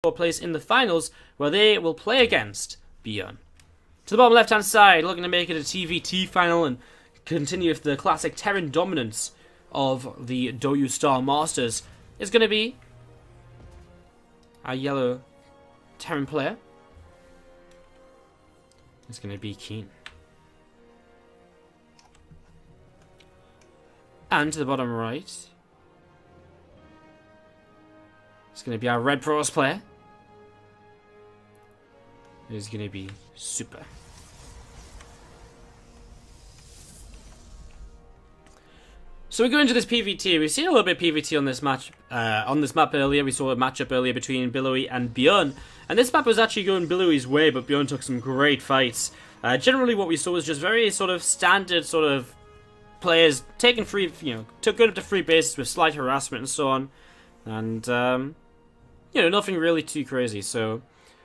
place in the finals, where they will play against Beyond. To the bottom left-hand side, looking to make it a TvT final and continue with the classic Terran dominance of the Douyu Star Masters, is going to be our yellow Terran player. It's going to be KeeN. And to the bottom right, it's going to be our red Pros player. It's going to be Super. So we go into this PvT. We've seen a little bit of PvT on this match, on this map earlier. We saw a matchup earlier between Billowy and Bjorn, and this map was actually going Billowy's way, but Bjorn took some great fights. Generally, what we saw was just very sort of standard sort of players taking free, took good up to free bases with slight harassment and so on, and nothing really too crazy. So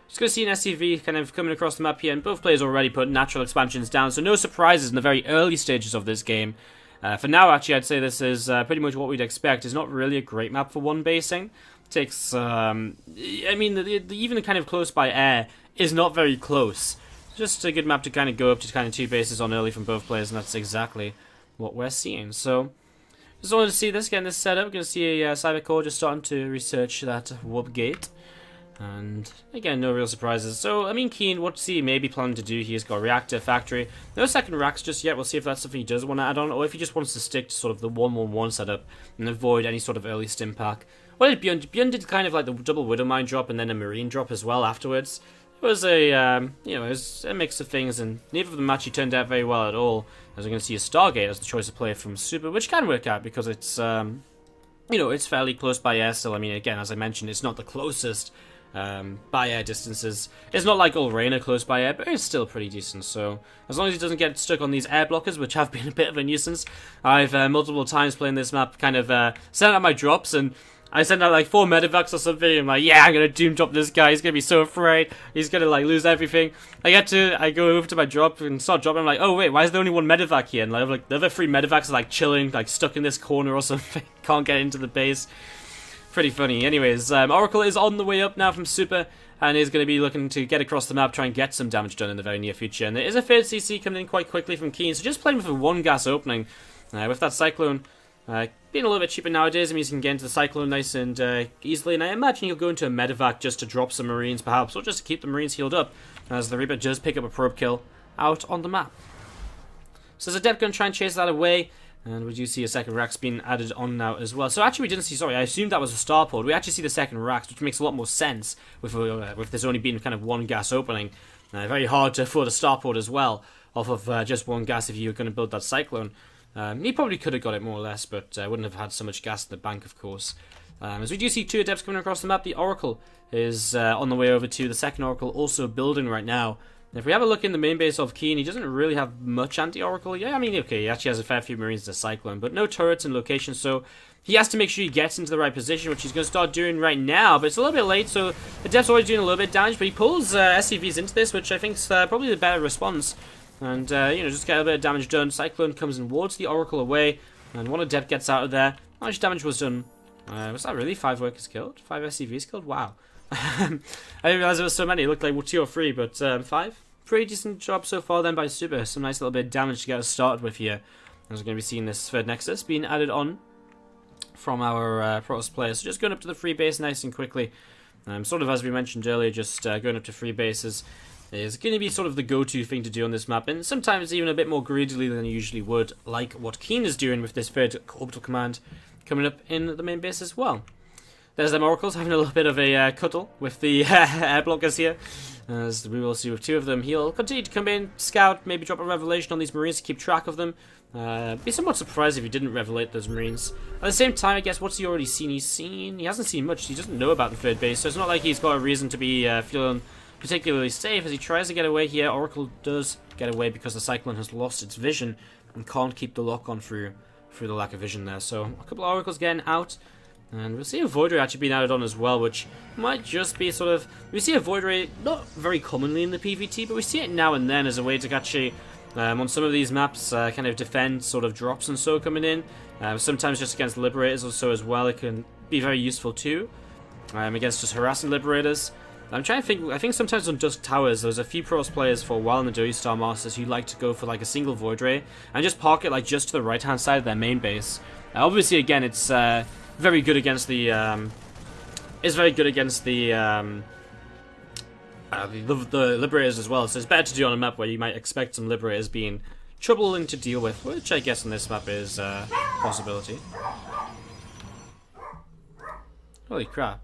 just going to see an SCV kind of coming across the map here, and both players already put natural expansions down, so no surprises in the very early stages of this game. For now, actually, I'd say this is pretty much what we'd expect. It's not really a great map for one basing. It takes, even the kind of close by air is not very close. Just a good map to kind of go up to kind of two bases on early from both players, and that's exactly what we're seeing. So, just wanted to see this, getting this set up. We're going to see a Cybercore just starting to research that warp gate. And again, no real surprises. So, KeeN, what's he maybe planning to do? He's got a reactor factory. No second racks just yet. We'll see if that's something he does want to add on, or if he just wants to stick to sort of the 1-1-1 setup and avoid any sort of early stim pack. What did Bjorn? Bjorn did kind of like the double Widow Mine drop and then a Marine drop as well afterwards. It was a, it was a mix of things, and neither of them actually turned out very well at all. As we're going to see a Stargate as the choice of player from Super, which can work out because it's, it's fairly close by air still. Again, as I mentioned, it's not the closest by air distances. It's not like Ulrena close by air, but it's still pretty decent. So as long as he doesn't get stuck on these air blockers, which have been a bit of a nuisance, I've multiple times playing this map kind of sent out my drops, and I sent out like 4 medevacs or something. I'm like, yeah, I'm gonna doom drop this guy. He's gonna be so afraid. He's gonna like lose everything. I go over to my drop and start dropping. I'm like, oh wait, why is there only 1 medevac here? And like the other 3 medevacs are like chilling, like stuck in this corner or something. Can't get into the base. Pretty funny. Anyways, Oracle is on the way up now from Super, and is going to be looking to get across the map, try and get some damage done in the very near future. And there is a third CC coming in quite quickly from KeeN, so just playing with a 1 gas opening. With that Cyclone being a little bit cheaper nowadays, it means you can get into the Cyclone nice and easily, and I imagine you'll go into a medevac just to drop some Marines perhaps, or just to keep the Marines healed up, as the Reaper does pick up a probe kill out on the map. So there's a Dep going to try and chase that away. And we do see a second racks being added on now as well. So actually we didn't see, sorry, I assumed that was a starport. We actually see the second racks, which makes a lot more sense with there's only been kind of 1 gas opening. Very hard to afford a starport as well off of just 1 gas if you were going to build that Cyclone. He probably could have got it more or less, but wouldn't have had so much gas in the bank, of course. As we do see 2 Adepts coming across the map, the Oracle is on the way over to the second Oracle, also building right now. If we have a look in the main base of KeeN, he doesn't really have much anti-Oracle. Yeah, okay, he actually has a fair few Marines to Cyclone, but no turrets in location, so he has to make sure he gets into the right position, which he's going to start doing right now, but it's a little bit late, so the Dep's already doing a little bit of damage, but he pulls SCVs into this, which I think is probably the better response, and, just get a bit of damage done. Cyclone comes and wards the Oracle away, and one Adept gets out of there. How much damage was done? Was that really 5 workers killed? 5 SCVs killed? Wow. I didn't realize there was so many. It looked like 2 or 3, but 5? Pretty decent job so far then by Super. Some nice little bit of damage to get us started with here. As we're going to be seeing this third Nexus being added on from our Protoss players. So just going up to the free base nice and quickly. Sort of as we mentioned earlier, just going up to free bases is going to be sort of the go-to thing to do on this map. And sometimes even a bit more greedily than you usually would, like what KeeN is doing with this third orbital command coming up in the main base as well. There's them Oracles having a little bit of a cuddle with the air blockers here. As we will see with 2 of them, he'll continue to come in, scout, maybe drop a revelation on these Marines to keep track of them. Be somewhat surprised if he didn't revelate those Marines. At the same time, I guess, what's he already seen? He hasn't seen much. He doesn't know about the third base, so it's not like he's got a reason to be feeling particularly safe. As he tries to get away here, Oracle does get away because the Cyclone has lost its vision and can't keep the lock on through the lack of vision there. So a couple of Oracles getting out. And we'll see a Void Ray actually being added on as well, which might just be sort of... We see a Void Ray not very commonly in the PvT, but we see it now and then as a way to actually, on some of these maps, kind of defend sort of drops and so coming in. Sometimes just against Liberators or so as well, it can be very useful too. against just harassing Liberators. I'm trying to think, I think sometimes on Dusk Towers, there's a few pros players for a while in the Douyu Star Masters who like to go for like a single Void Ray and just park it like just to the right hand side of their main base. Obviously, again, it's very good against the the Liberators as well, so it's better to do on a map where you might expect some Liberators being troubling to deal with, which I guess on this map is a possibility. Holy crap.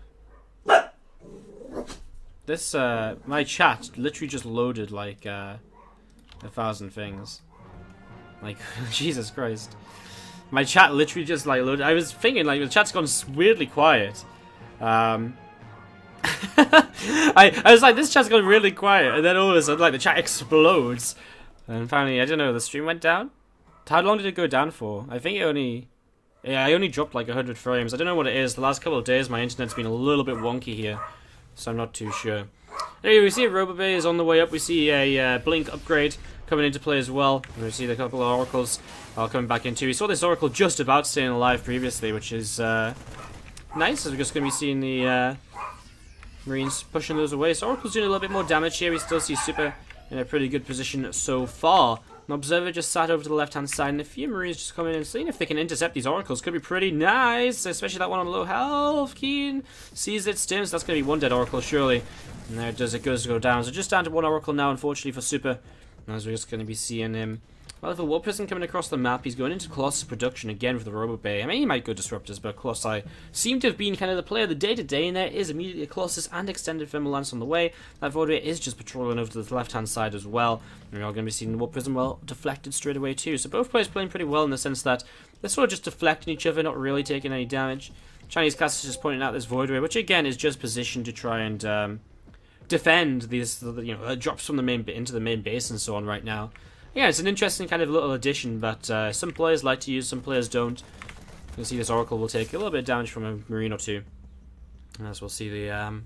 This, my chat literally just loaded like 1,000 things. Like, Jesus Christ. My chat literally just like loaded. I was thinking like the chat's gone weirdly quiet. I was like, this chat's gone really quiet, and then all of a sudden like the chat explodes. And finally, I don't know, the stream went down? How long did it go down for? I think it only... Yeah, I only dropped like 100 frames. I don't know what it is. The last couple of days my internet's been a little bit wonky here, so I'm not too sure. Anyway, we see a Robobay is on the way up. We see a Blink upgrade coming into play as well. And we see a couple of Oracles coming back into. We saw this Oracle just about staying alive previously, which is nice, as we're just going to be seeing the Marines pushing those away. So Oracle's doing a little bit more damage here. We still see Super in a pretty good position so far. An Observer just sat over to the left-hand side, and a few Marines just coming in and seeing if they can intercept these Oracles. Could be pretty nice, especially that one on low health. KeeN sees it, stims. That's going to be one dead Oracle, surely. And there it does, it goes to go down. So just down to one Oracle now, unfortunately, for Super. As we're just going to be seeing him. Well, if a Warp Prism coming across the map, he's going into Colossus production again with the Robobay. I mean, he might go Disruptors, but Colossi seem to have been kind of the player of the day-to-day, and there is immediately a Colossus and Extended Thermal Lance on the way. That Void Ray is just patrolling over to the left-hand side as well. And we're all going to be seeing the Warp Prism, well, deflected straight away too. So both players playing pretty well in the sense that they're sort of just deflecting each other, not really taking any damage. Chinese cast is just pointing out this Void Ray, which again is just positioned to try and defend these, you know, drops from the main into the main base and so on right now. Yeah, it's an interesting kind of little addition that some players like to use, some players don't. You can see this Oracle will take a little bit of damage from a Marine or two. As we'll see the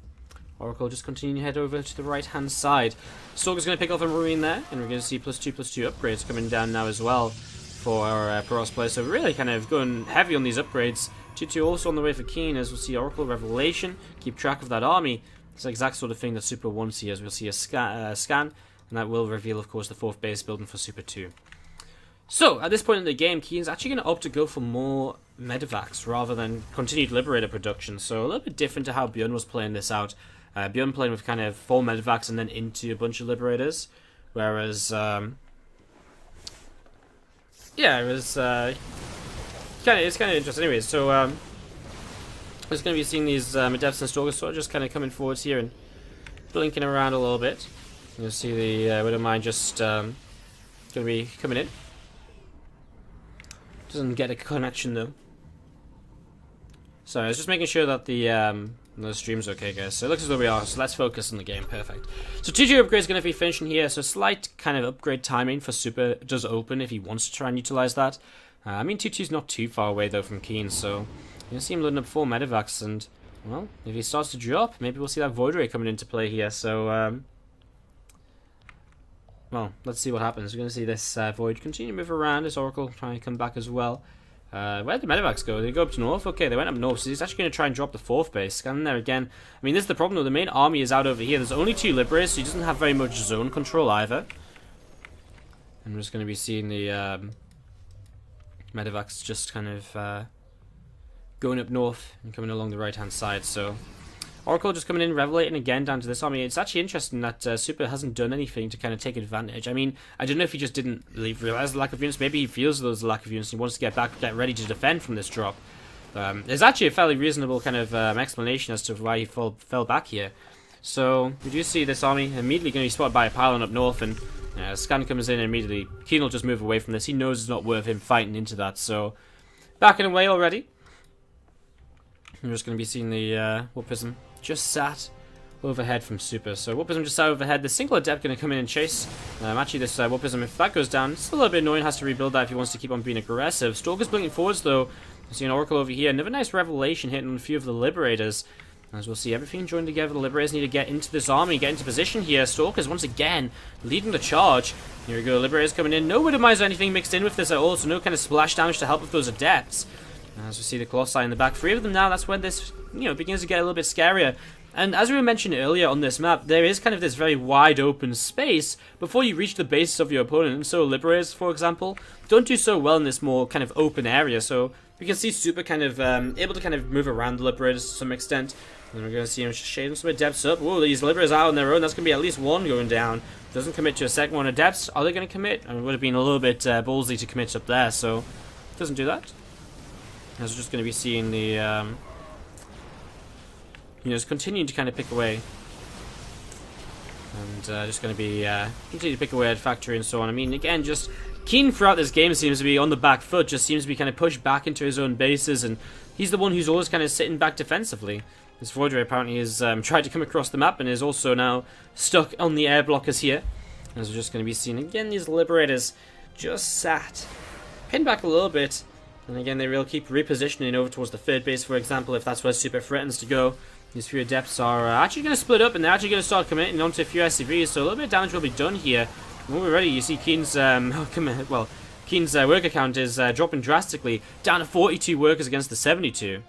Oracle just continue to head over to the right-hand side. Stalker's going to pick off a Marine there, and we're going to see +2/+2 upgrades coming down now as well for our Protoss players. So really kind of going heavy on these upgrades. 2/2 also on the way for KeeN, as we'll see Oracle Revelation, keep track of that army. It's the exact sort of thing that Super wants here, as we'll see a scan. And that will reveal, of course, the 4th base building for Super 2. So, at this point in the game, KeeN's actually going to opt to go for more Medivacs rather than continued Liberator production. So, a little bit different to how Bjorn was playing this out. Bjorn playing with kind of 4 Medivacs and then into a bunch of Liberators. Whereas, yeah, it was it's kind of interesting. Anyways, so, we're just going to be seeing these Medevs and Stalkers sort of just kind of coming forwards here and blinking around a little bit. You'll see the Widowmine just going to be coming in. Doesn't get a connection though. So I was just making sure that the stream's okay, guys. So it looks as though we are. So let's focus on the game. Perfect. So 2/2 upgrade is going to be finishing here. So slight kind of upgrade timing for Super does open if he wants to try and utilize that. I mean 2/2's not too far away though from KeeN, so you can see him loading up 4 Medivacs, and well, if he starts to drop, maybe we'll see that Void Ray coming into play here. So well, let's see what happens. We're going to see this Void continue to move around. This Oracle trying to come back as well. Where did the Medivacs go? Did they go up to north? Okay, they went up north. So he's actually going to try and drop the 4th base. Scanning there again. I mean, this is the problem though. The main army is out over here. There's only 2 Liberators, so he doesn't have very much zone control either. And we're just going to be seeing the Medivacs just kind of going up north and coming along the right-hand side. So Oracle just coming in, revelating again down to this army. It's actually interesting that Super hasn't done anything to kind of take advantage. I mean, I don't know if he just didn't realize the lack of units. Maybe he feels there's a lack of units and he wants to get back, get ready to defend from this drop. There's actually a fairly reasonable kind of explanation as to why he fell back here. So we do see this army immediately going to be spotted by a pylon up north, and Scan comes in and immediately KeeN will just move away from this. He knows it's not worth him fighting into that. So backing away already. We're just going to be seeing the Warp Prism just sat overhead from Super. So Warp Prism just sat overhead. The single Adept going to come in and chase. Actually, this Warp Prism, if that goes down, it's a little bit annoying. Has to rebuild that if he wants to keep on being aggressive. Stalker's blinking forwards though. You see an Oracle over here. Another nice Revelation hitting on a few of the Liberators. As we'll see, everything joined together. The Liberators need to get into this army, get into position here. Stalkers once again leading the charge. Here we go. Liberators coming in. No Widowmines or anything mixed in with this at all, so no kind of splash damage to help with those Adepts. As we see the Colossi in the back, 3 of them now. That's when this, begins to get a little bit scarier. And as we mentioned earlier on this map, there is kind of this very wide open space before you reach the bases of your opponent. And so Liberators, for example, don't do so well in this more kind of open area. So we can see Super kind of able to kind of move around the Liberators to some extent. And we're going to see him shading some depths up. Oh, these Liberators out on their own. That's going to be at least one going down. Doesn't commit to a second one of depths. Are they going to commit? I mean, it would have been a little bit ballsy to commit up there. So doesn't do that. As we're just going to be seeing the... just continuing to kind of pick away. And just going to be continue to pick away at factory and so on. I mean, again, just KeeN throughout this game seems to be on the back foot, just seems to be kind of pushed back into his own bases, and he's the one who's always kind of sitting back defensively. This Void Ray apparently has tried to come across the map and is also now stuck on the air blockers here. As we're just going to be seeing again these Liberators just sat, pinned back a little bit, and again they will keep repositioning over towards the third base, for example, if that's where Super threatens to go. These few adepts are actually going to split up, and they're actually going to start committing onto a few SCVs, so a little bit of damage will be done here. When we're ready, you see KeeN's KeeN's worker count is dropping drastically, down to 42 workers against the 72.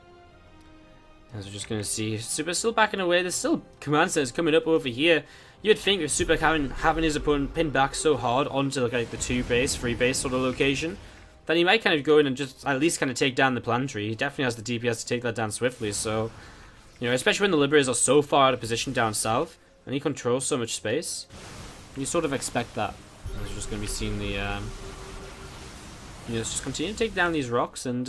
As we're just going to see Super still backing away. There's still command centers coming up over here. You'd think with Super having his opponent pinned back so hard onto like the 2 base, 3 base sort of location, that he might kind of go in and just at least kind of take down the planetary. He definitely has the DPS to take that down swiftly, so... especially when the Liberators are so far out of position down south, and he controls so much space, you sort of expect that. We're just going to be seeing the, just continue to take down these rocks, and,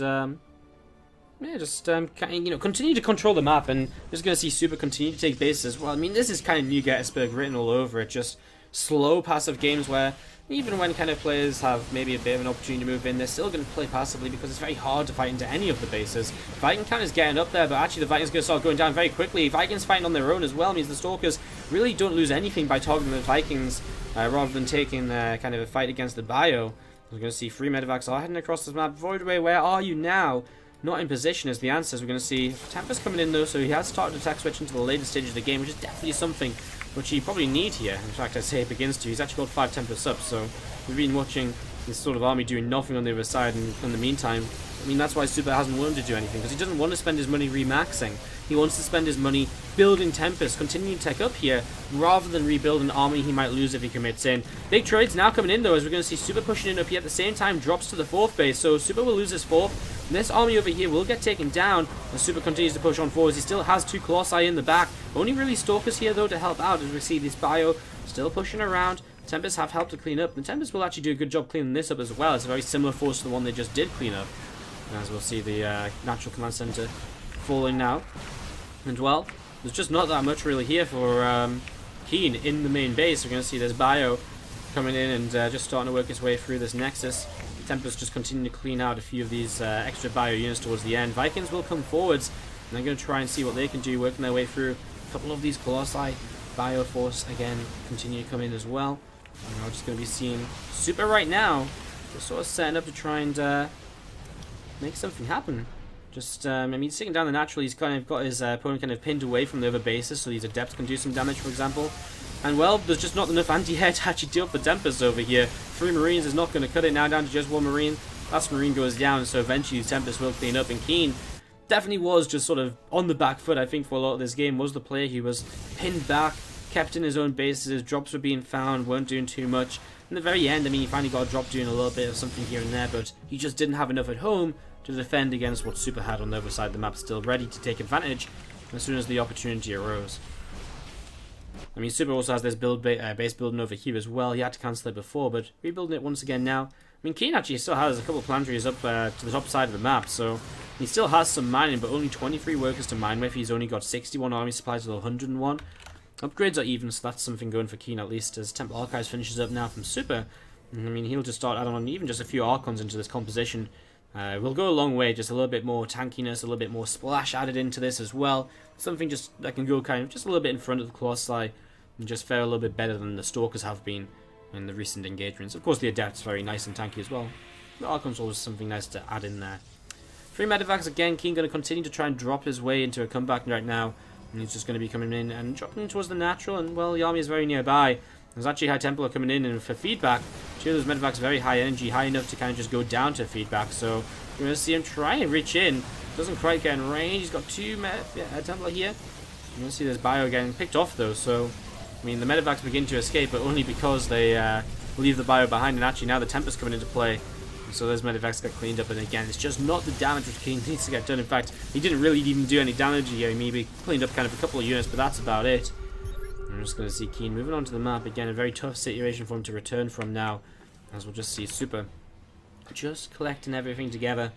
continue to control the map, and just going to see Super continue to take bases as well. I mean, this is kind of New Gettysburg written all over it, just slow, passive games where even when kind of players have maybe a bit of an opportunity to move in, they're still going to play passively because it's very hard to fight into any of the bases. Viking count is getting up there, but actually the Vikings are going to start going down very quickly. Vikings fighting on their own as well means the Stalkers really don't lose anything by targeting the Vikings rather than taking kind of a fight against the bio. We're going to see 3 medevacs are heading across this map. Voidway, where are you now? Not in position is the answer. We're going to see Tempest coming in though, so he has started to attack switch into the later stages of the game, which is definitely something which you probably need here. In fact, I'd say it begins to. He's actually got 5 Tempests up, so we've been watching this sort of army doing nothing on the other side, and in the meantime, I mean, that's why Super hasn't wanted to do anything, because he doesn't want to spend his money remaxing. He wants to spend his money building Tempest, continuing to tech up here, rather than rebuild an army he might lose if he commits in. Big trades now coming in, though, as we're going to see Super pushing in up here at the same time, drops to the 4th base, so Super will lose his 4th. And this army over here will get taken down as Super continues to push on forwards. He still has 2 Colossi in the back. Only really Stalkers here, though, to help out as we see this bio still pushing around. Tempests have helped to clean up. The Tempests will actually do a good job cleaning this up as well. It's a very similar force to the one they just did clean up. As we'll see the natural command center falling now. And well, there's just not that much really here for KeeN in the main base. We're going to see this bio coming in and just starting to work its way through this nexus. Tempests just continue to clean out a few of these extra bio units towards the end. Vikings will come forwards, and they're going to try and see what they can do, working their way through a couple of these Colossi. Bio force again continue to come in as well. And we're just going to be seeing Super right now, just sort of setting up to try and make something happen. Just, I mean, sitting down the natural, he's kind of got his opponent kind of pinned away from the other bases, so these adepts can do some damage, for example. And well, there's just not enough anti-air to actually deal with the Tempest over here. 3 Marines is not going to cut it now, down to just 1 Marine. Last Marine goes down, so eventually Tempest will clean up, and KeeN definitely was just sort of on the back foot, I think, for a lot of this game. Was the player. He was pinned back, kept in his own bases, his drops were being found, weren't doing too much. In the very end, I mean, he finally got a drop doing a little bit of something here and there, but he just didn't have enough at home to defend against what Super had on the other side of the map, still ready to take advantage as soon as the opportunity arose. I mean, Super also has this base building over here as well. He had to cancel it before, but rebuilding it once again now. I mean, KeeN actually still has a couple of planetaries up to the top side of the map, so he still has some mining, but only 23 workers to mine with. He's only got 61 army supplies with 101. Upgrades are even, so that's something going for KeeN at least, as Temple Archives finishes up now from Super. I mean, he'll just start adding on even just a few Archons into this composition. Will go a long way, just a little bit more tankiness, a little bit more splash added into this as well. Something just that can go kind of just a little bit in front of the Colossi and just fare a little bit better than the Stalkers have been in the recent engagements. Of course, the Adept's very nice and tanky as well. The Archon's always something nice to add in there. 3 medevacs again. KeeN going to continue to try and drop his way into a comeback right now. And he's just going to be coming in and dropping towards the natural. And, well, the army is very nearby. There's actually High Templar coming in, and for feedback, those medevac's very high energy, high enough to kind of just go down to feedback. So you're going to see him try and reach in. Doesn't quite get in range. He's got 2 Templar here. You're going to see this bio getting picked off though. So I mean, the medevacs begin to escape, but only because they leave the bio behind. And actually now the Tempest coming into play. So those medevacs got cleaned up, and again, it's just not the damage which KeeN needs to get done. In fact, he didn't really even do any damage here. He maybe cleaned up kind of a couple of units, but that's about it. I'm just going to see KeeN moving onto the map. Again, a very tough situation for him to return from now. As we'll just see Super just collecting everything together.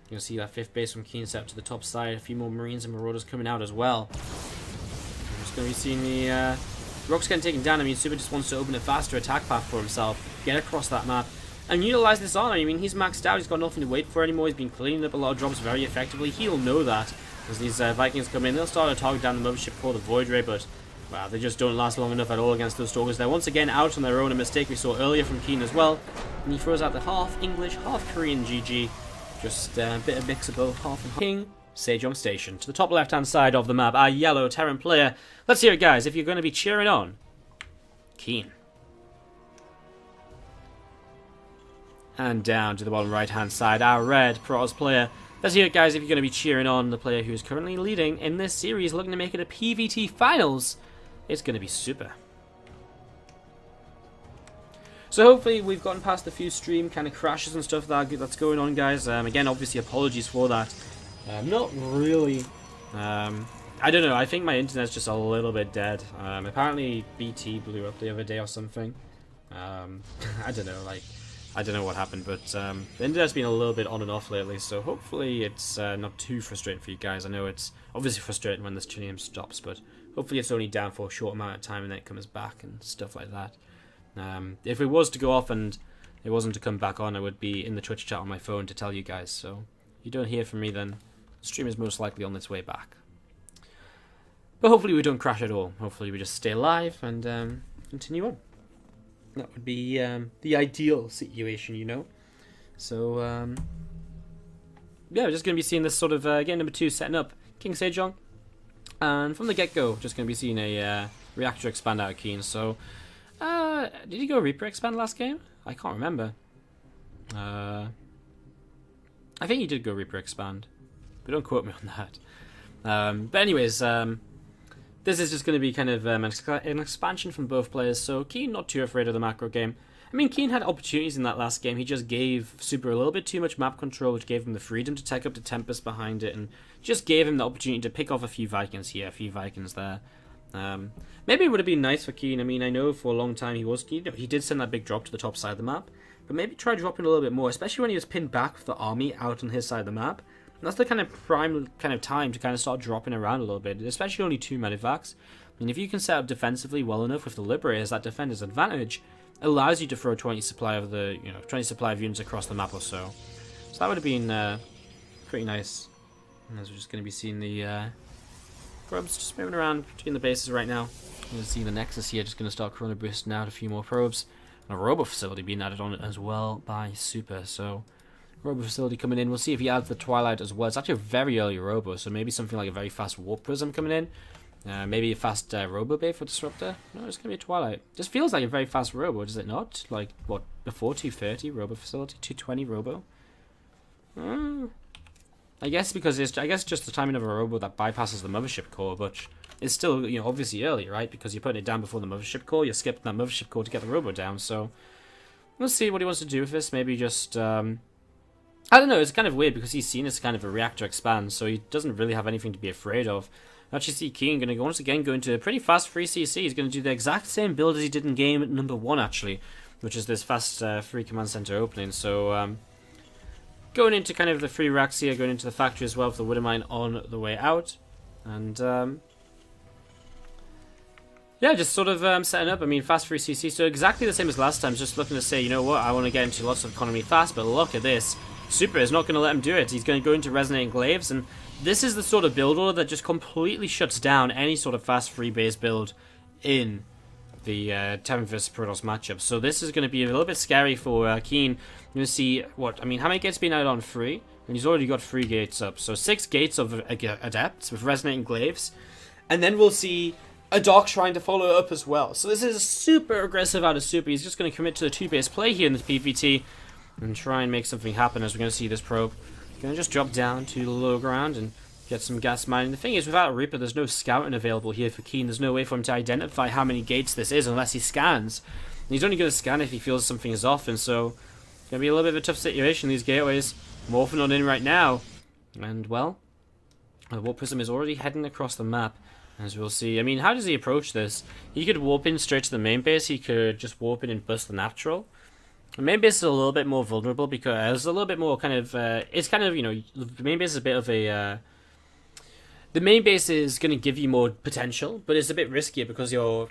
You'll see that 5th base from KeeN set up to the top side. A few more Marines and Marauders coming out as well. I'm just going to be seeing the Rocks getting taken down. I mean, Super just wants to open a faster attack path for himself. Get across that map. And utilize this honor. I mean, he's maxed out. He's got nothing to wait for anymore. He's been cleaning up a lot of drops very effectively. He'll know that. As these Vikings come in, they'll start to target down the mothership called the Void Ray, but wow, they just don't last long enough at all against those Stalkers. They're once again out on their own, a mistake we saw earlier from KeeN as well. And he throws out the half English, half Korean GG. Just a bit of mix of both, half and half. King Sejong Station. To the top left-hand side of the map, our yellow Terran player. Let's hear it, guys, if you're going to be cheering on KeeN. And down to the bottom right-hand side, our red Protoss player. Let's hear it, guys, if you're going to be cheering on the player who is currently leading in this series, looking to make it a PVT Finals. It's going to be Super. So hopefully we've gotten past a few stream kind of crashes and stuff that's going on, guys. Again, obviously apologies for that. Not really. I don't know. I think my internet's just a little bit dead. Apparently BT blew up the other day or something. I don't know. I don't know what happened, but the internet's been a little bit on and off lately, so hopefully it's not too frustrating for you guys. I know it's obviously frustrating when this stream stops, but hopefully it's only down for a short amount of time and then it comes back and stuff like that. If it was to go off and it wasn't to come back on, I would be in the Twitch chat on my phone to tell you guys, so if you don't hear from me, then the stream is most likely on its way back. But hopefully we don't crash at all. Hopefully we just stay alive and continue on. That would be the ideal situation, you know. So, yeah, we're just going to be seeing this sort of, game number 2 setting up King Sejong. And from the get-go, just going to be seeing a reactor expand out of KeeN. So, did he go Reaper expand last game? I can't remember. I think he did go Reaper expand. But don't quote me on that. But anyways, this is just going to be kind of an expansion from both players, so KeeN not too afraid of the macro game. I mean, KeeN had opportunities in that last game. He just gave Super a little bit too much map control, which gave him the freedom to take up the Tempest behind it, and just gave him the opportunity to pick off a few Vikings here, a few Vikings there. Maybe it would have been nice for KeeN. I mean, I know for a long time he did send that big drop to the top side of the map, but maybe try dropping a little bit more, especially when he was pinned back with the army out on his side of the map. And that's the kind of prime kind of time to kind of start dropping around a little bit, especially only 2 medevacs. I mean, if you can set up defensively well enough with the Liberators, that defender's advantage allows you to throw 20 supply of the 20 supply of units across the map or so. So that would have been pretty nice. And as we're just going to be seeing the probes just moving around between the bases right now. You're going to see the Nexus here just going to start Chrono Boosting out a few more probes, and a Robo Facility being added on it as well by Super. So Robo Facility coming in. We'll see if he adds the Twilight as well. It's actually a very early Robo, so maybe something like a very fast Warp Prism coming in. Maybe a fast Robo Bay for Disruptor. No, it's going to be a Twilight. Just feels like a very fast Robo, does it not? Like, what, before 230 Robo Facility? 220 Robo? I guess because it's just the timing of a Robo that bypasses the Mothership Core, but it's still, obviously early, right? Because you're putting it down before the Mothership Core, you're skipping that Mothership Core to get the Robo down, so we'll see what he wants to do with this. Maybe just, I don't know, it's kind of weird because he's seen as kind of a reactor expand, so he doesn't really have anything to be afraid of. I actually see KeeN going to once again go into a pretty fast free CC. He's going to do the exact same build as he did in game number 1, actually, which is this fast free command center opening. So, going into kind of the free racks here, going into the factory as well for the Widow Mine on the way out. And, yeah, just sort of setting up. I mean, fast free CC, so exactly the same as last time. Just looking to say, you know what, I want to get into lots of economy fast, but look at this. Super is not going to let him do it. He's going to go into Resonating Glaives, and this is the sort of build order that just completely shuts down any sort of fast free base build in the Terran vs Protoss matchup. So this is going to be a little bit scary for KeeN. You're going to see, how many gates been out on free? And he's already got 3 gates up. So 6 gates of Adepts with Resonating Glaives. And then we'll see a Dark Shrine to follow up as well. So this is super aggressive out of Super. He's just going to commit to the 2-base play here in this PvT and try and make something happen as we're going to see this probe. Going to just drop down to the low ground and get some gas mining. The thing is, without a Reaper, there's no scouting available here for KeeN. There's no way for him to identify how many gates this is unless he scans. And he's only going to scan if he feels something is off, and so it's going to be a little bit of a tough situation, these gateways. Morphing on in right now. And, well, the Warp Prism is already heading across the map, as we'll see. I mean, how does he approach this? He could warp in straight to the main base. He could just warp in and bust the natural. The main base is a little bit more vulnerable because it's a little bit more kind of, it's kind of, you know, the main base is a bit of a, the main base is going to give you more potential, but it's a bit riskier because your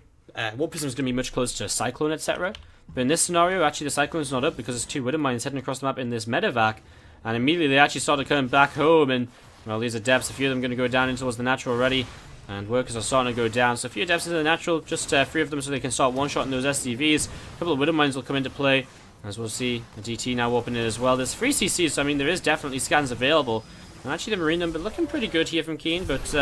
Warp Prism is going to be much closer to a Cyclone, etc. But in this scenario, actually the Cyclone's not up because it's 2 Widow Mines heading across the map in this medevac, and immediately they actually started coming back home, and, well, these are depths. A few of them going to go down into towards the natural already, and workers are starting to go down. So a few depths into the natural, just 3 of them so they can start one-shotting those SCVs. A couple of Widow Mines will come into play. As we'll see, the DT now warping in as well. There's 3 CCs, so I mean, there is definitely scans available. And actually, the Marine number looking pretty good here from KeeN, but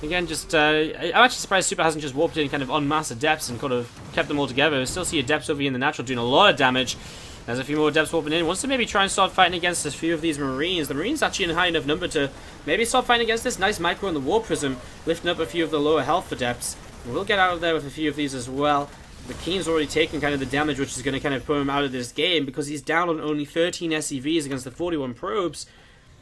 again, just I'm actually surprised Super hasn't just warped in kind of en masse at depths and kind of kept them all together. We still see a depths over here in the natural doing a lot of damage. There's a few more depths warping in. Wants to maybe try and start fighting against a few of these Marines. The Marines actually in a high enough number to maybe start fighting against this nice micro on the Warp Prism, lifting up a few of the lower health for depths. And we'll get out of there with a few of these as well. But KeeN's already taken kind of the damage, which is going to kind of put him out of this game because he's down on only 13 SCVs against the 41 probes.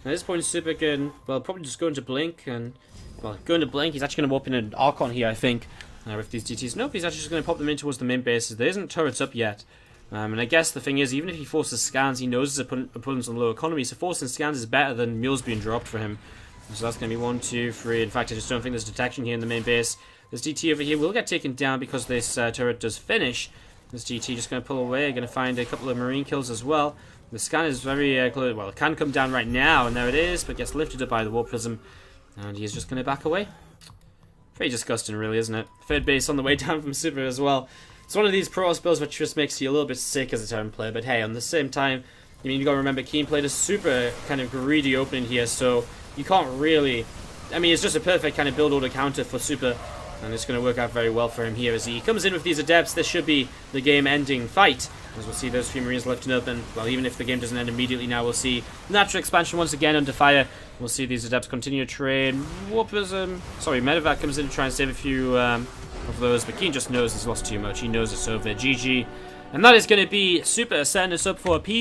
At this point, Super can, well, probably just go into Blink and, well, go into Blink. He's actually going to warp in an Archon here, I think, with these DTs. Nope, he's actually just going to pop them in towards the main bases. There isn't turrets up yet. And I guess the thing is, even if he forces scans, he knows his opponent's on low economy, so forcing scans is better than mules being dropped for him. So that's going to be 1, 2, 3. In fact, I just don't think there's detection here in the main base. This DT over here will get taken down because this turret does finish. This DT just going to pull away, going to find a couple of Marine kills as well. The scan is very close. Well, it can come down right now, and there it is, but gets lifted up by the Warp Prism. And he's just going to back away. Pretty disgusting, really, isn't it? Third base on the way down from Super as well. It's one of these pro spells which just makes you a little bit sick as a turn player, but hey, on the same time, I mean, you got to remember, KeeN played a super kind of greedy opening here, so you can't really... I mean, it's just a perfect kind of build order counter for Super. And it's going to work out very well for him here as he comes in with these adepts. This should be the game-ending fight. As we'll see those few Marines lifting up. And, well, even if the game doesn't end immediately now, we'll see natural expansion once again under fire. We'll see these adepts continue to trade. Medevac comes in to try and save a few of those. But KeeN just knows he's lost too much. He knows it's over. GG. And that is going to be Super setting us up for a PvP.